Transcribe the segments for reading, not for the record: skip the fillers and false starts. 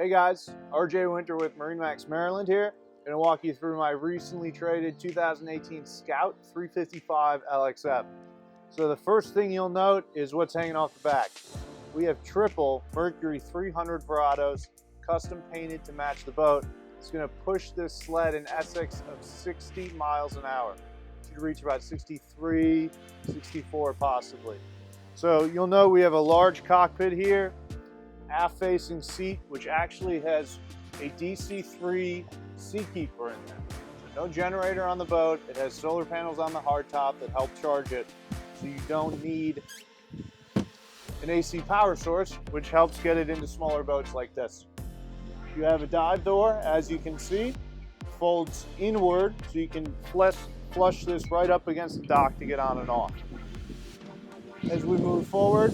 Hey guys, RJ Winter with MarineMax Maryland here. Going to walk you through my recently traded 2018 Scout 355 LXF. So the first thing you'll note is what's hanging off the back. We have triple Mercury 300 Verados, custom painted to match the boat. It's going to push this sled in Essex of 60 miles an hour. It should reach about 63, 64 possibly. So you'll know we have a large cockpit here, aft-facing seat, which actually has a DC-3 Seakeeper in there. So no generator on the boat. It has solar panels on the hardtop that help charge it, so you don't need an AC power source, which helps get it into smaller boats like this. You have a dive door, as you can see, folds inward, so you can flush this right up against the dock to get on and off. As we move forward,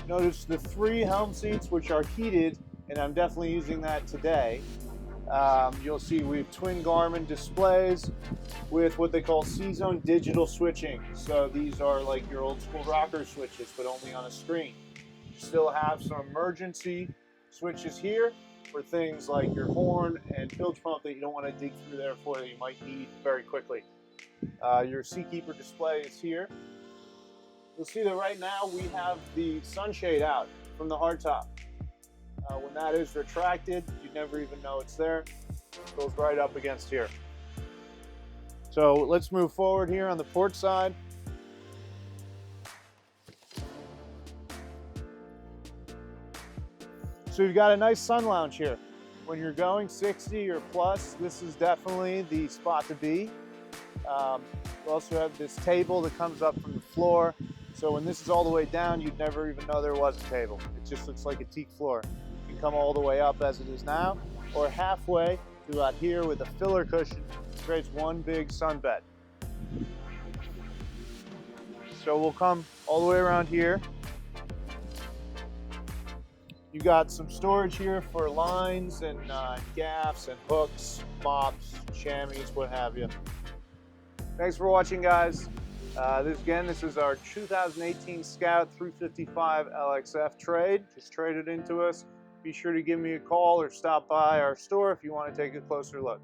notice the 3 Helm seats, which are heated, and I'm definitely using that today. You'll see we have twin Garmin displays with what they call C-Zone digital switching. So these are like your old school rocker switches, but only on a screen. You still have some emergency switches here for things like your horn and bilge pump that you don't want to dig through there for that you might need very quickly. Your Seakeeper display is here. You'll see that right now we have the sunshade out from the hardtop. When that is retracted, you never even know it's there. It goes right up against here. So let's move forward here on the port side. So you've got a nice sun lounge here. When you're going 60 or plus, this is definitely the spot to be. We also have this table that comes up from the floor. So when this is all the way down, you'd never even know there was a table. It just looks like a teak floor. You can come all the way up as it is now, or halfway to about here with a filler cushion, creates one big sunbed. So we'll come all the way around here. You got some storage here for lines and gaffs and hooks, mops, chamois, what have you. Thanks for watching, guys. This is our 2018 Scout 355 LXF trade. Just traded into us. Be sure to give me a call or stop by our store if you want to take a closer look.